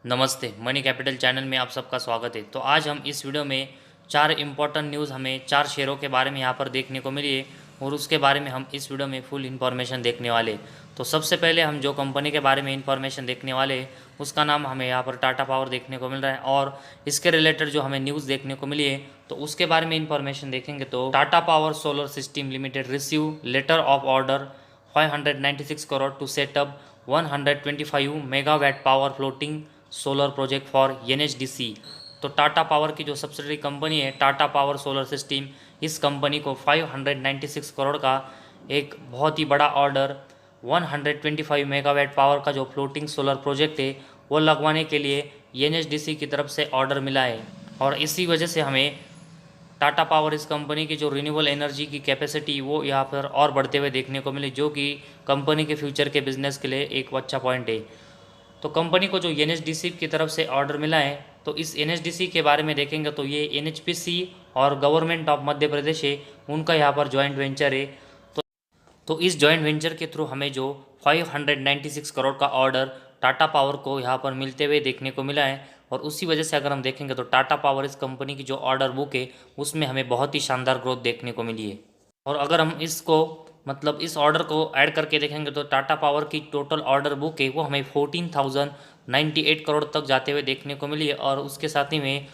नमस्ते, money capital channel में आप सबका स्वागत है। तो आज हम इस वीडियो में चार इम्पोर्टेंट न्यूज़ हमें चार शेयरों के बारे में यहाँ पर देखने को मिली है और उसके बारे में हम इस वीडियो में फुल इन्फॉर्मेशन देखने वाले हैं। तो सबसे पहले हम जो कंपनी के बारे में इन्फॉर्मेशन देखने वाले हैं उसका नाम हमें यहाँ पर टाटा पावर देखने को मिल रहा है और इसके रिलेटेड जो हमें न्यूज़ देखने को मिली है तो उसके बारे में इन्फॉर्मेशन देखेंगे तो Tata power solar system limited receive letter of order 596 crore to set up 125 megawatt power floating solar project for NHDC. तो टाटा पावर की जो सब्सिडरी कंपनी है टाटा पावर सोलर सिस्टम, इस कंपनी को 596 करोड़ का एक बहुत ही बड़ा ऑर्डर 125 मेगावाट पावर का जो फ्लोटिंग सोलर प्रोजेक्ट है वो लगवाने के लिए एनएचडीसी की तरफ से ऑर्डर मिला है। और इसी वजह से हमें टाटा पावर इस कंपनी की जो रिन्यूएबल एनर्जी की कैपेसिटी वो यहाँ पर और बढ़ते हुए देखने को मिली, जो कि कंपनी के फ्यूचर के बिजनेस के लिए एक अच्छा पॉइंट है। तो कंपनी को जो एनएचडीसी की तरफ से ऑर्डर मिला है तो इस एनएचडीसी के बारे में देखेंगे तो ये एनएचपीसी और गवर्नमेंट ऑफ मध्य प्रदेश है, उनका यहाँ पर जॉइंट वेंचर है। तो इस जॉइंट वेंचर के थ्रू हमें जो 596 करोड़ का ऑर्डर टाटा पावर को यहाँ पर मिलते हुए देखने को मिला है। और उसी वजह से अगर हम देखेंगे तो टाटा पावर इस कंपनी की जो ऑर्डर बुक है उसमें हमें बहुत ही शानदार ग्रोथ देखने को मिली है। और अगर हम इसको इस ऑर्डर को ऐड करके देखेंगे तो टाटा पावर की टोटल ऑर्डर बुक है वो हमें 14,098 करोड़ तक जाते हुए देखने को मिली है। और उसके साथ ही में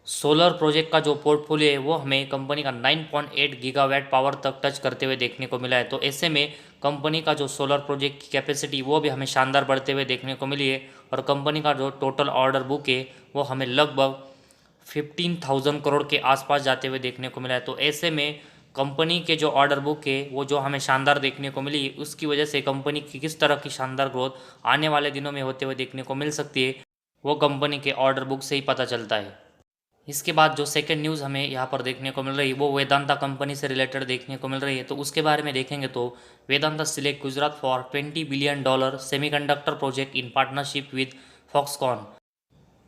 सोलर प्रोजेक्ट का जो पोर्टफोलियो है वो हमें कंपनी का 9.8 गीगावाट पावर तक टच करते हुए देखने को मिला है। तो ऐसे में कंपनी का जो सोलर प्रोजेक्ट की कैपेसिटी वो भी हमें शानदार बढ़ते हुए देखने को मिली है। और कंपनी का जो टोटल ऑर्डर बुक है वो हमें लगभग 15,000 करोड़ के आसपास जाते हुए देखने को मिला है। तो ऐसे में कंपनी के जो ऑर्डर बुक है वो जो हमें शानदार देखने को मिली, उसकी वजह से कंपनी की किस तरह की शानदार ग्रोथ आने वाले दिनों में होते हुए देखने को मिल सकती है वो कंपनी के ऑर्डर बुक से ही पता चलता है। इसके बाद जो सेकंड न्यूज़ हमें यहाँ पर देखने को मिल रही है वो वेदांता कंपनी से रिलेटेड देखने को मिल रही है। तो उसके बारे में देखेंगे तो Vedanta select Gujarat for $20 billion semiconductor project in partnership with Foxconn.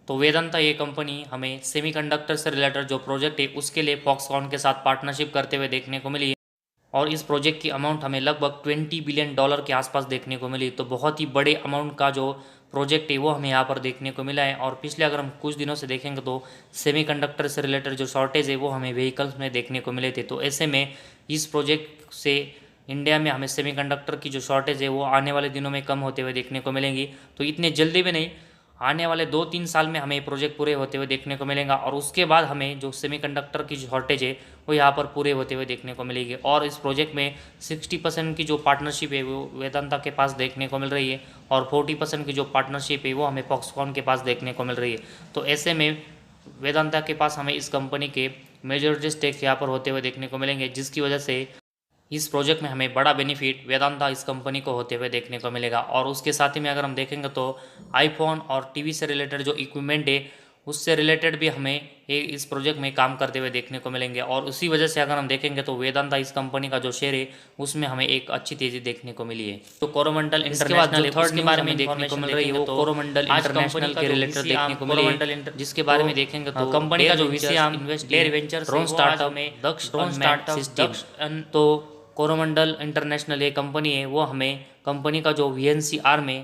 तो वेदांता ये कंपनी हमें सेमीकंडक्टर से रिलेटेड जो प्रोजेक्ट है उसके लिए फॉक्सकॉन के साथ पार्टनरशिप करते हुए देखने को मिली है। और इस प्रोजेक्ट की अमाउंट हमें लगभग $20 बिलियन के आसपास देखने को मिली। तो बहुत ही बड़े अमाउंट का जो प्रोजेक्ट है वो हमें यहाँ पर देखने को मिला है। और पिछले अगर हम कुछ दिनों से देखेंगे तो सेमीकंडक्टर से रिलेटेड जो शॉर्टेज है वो हमें व्हीकल्स में देखने को मिले थे। तो ऐसे में इस प्रोजेक्ट से इंडिया में हमें सेमीकंडक्टर की जो शॉर्टेज है वो आने वाले दिनों में कम होते हुए देखने को मिलेंगी। तो इतने जल्दी भी नहीं, आने वाले 2-3 साल में हमें प्रोजेक्ट पूरे होते हुए देखने को मिलेगा। और उसके बाद हमें जो सेमीकंडक्टर की शॉर्टेज है वो यहाँ पर पूरे होते हुए देखने को मिलेगी। और इस प्रोजेक्ट में 60% की जो पार्टनरशिप है वो वेदांता के पास देखने को मिल रही है और 40% की जो पार्टनरशिप है वो हमें फॉक्सकॉन के पास देखने को मिल रही है। तो ऐसे में वेदांता के पास हमें इस कंपनी के मेजॉरिटी स्टेक यहाँ पर होते हुए देखने को मिलेंगे, जिसकी वजह से इस प्रोजेक्ट में हमें बड़ा बेनिफिट वेदांता इस कंपनी को होते हुए देखने को मिलेगा। और उसके साथ ही में अगर हम देखेंगे तो आईफोन और टीवी से रिलेटेड जो इक्विपमेंट है उससे रिलेटेड भी हमें इस प्रोजेक्ट में काम करते हुए देखने को मिलेंगे। और उसी वजह से अगर हम देखेंगे तो वेदांता इस कंपनी का जो शेयर है उसमें हमें एक अच्छी तेजी देखने को मिली है। तो कोरोमंडल इंटरनेशनल थर्ड के बारे में देखने को मिल रही है वो कोरोमंडल इंटरनेशनल के रिलेटेड देखने को मिली है, जिसके बारे में देखेंगे तो कंपनी का जो VC dare venture drone startup में दक्ष ड्रोन स्टार्टअप सिस्टम। तो कोरोमंडल इंटरनेशनल ये कंपनी है वो हमें कंपनी का जो VNC आर्म है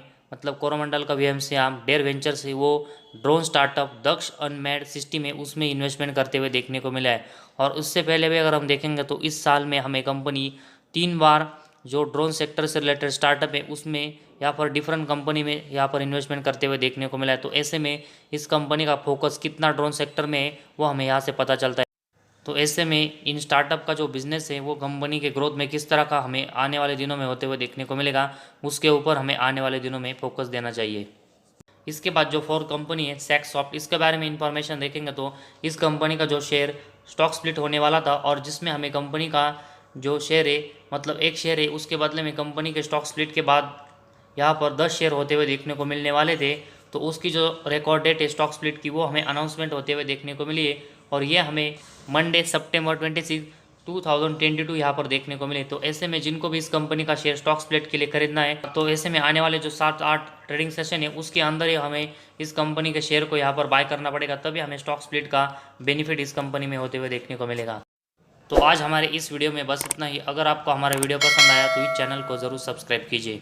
कोरोमंडल का VNC आर्म डेयर वेंचर से वो ड्रोन स्टार्टअप दक्ष अनमैड सिस्टम है उसमें इन्वेस्टमेंट करते हुए देखने को मिला है। और उससे पहले भी अगर हम देखेंगे तो इस साल में हमें कंपनी 3 बार जो ड्रोन सेक्टर से रिलेटेड स्टार्टअप है उसमें यहाँ पर डिफरेंट कंपनी में यहाँ पर इन्वेस्टमेंट करते हुए देखने को मिला है। तो ऐसे में इस कंपनी का फोकस कितना ड्रोन सेक्टर में है वो हमें यहाँ से पता चलता है। तो ऐसे में इन स्टार्टअप का जो बिज़नेस है वो कंपनी के ग्रोथ में किस तरह का हमें आने वाले दिनों में होते हुए देखने को मिलेगा, उसके ऊपर हमें आने वाले दिनों में फोकस देना चाहिए। इसके बाद जो 4 कंपनी है सैक्सॉफ्ट, इसके बारे में इंफॉर्मेशन देखेंगे तो इस कंपनी का जो शेयर स्टॉक स्प्लिट होने वाला था और जिसमें हमें कंपनी का जो शेयर है एक शेयर है उसके बदले में कंपनी के स्टॉक स्प्लिट के बाद यहाँ पर 10 शेयर होते हुए देखने को मिलने वाले थे। तो उसकी जो रिकॉर्ड डेट है स्टॉक स्प्लिट की वो हमें अनाउंसमेंट होते हुए देखने को मिली है और ये हमें मंडे सितंबर 26, 2022 यहाँ पर देखने को मिले। तो ऐसे में जिनको भी इस कंपनी का शेयर स्टॉक स्प्लिट के लिए खरीदना है तो ऐसे में आने वाले जो 7-8 ट्रेडिंग सेशन है उसके अंदर ही हमें इस कंपनी के शेयर को यहाँ पर बाय करना पड़ेगा, तभी हमें स्टॉक स्प्लिट का बेनिफिट इस कंपनी में होते हुए देखने को मिलेगा। तो आज हमारे इस वीडियो में बस इतना ही। अगर आपको हमारा वीडियो पसंद आया तो इस चैनल को ज़रूर सब्सक्राइब कीजिए।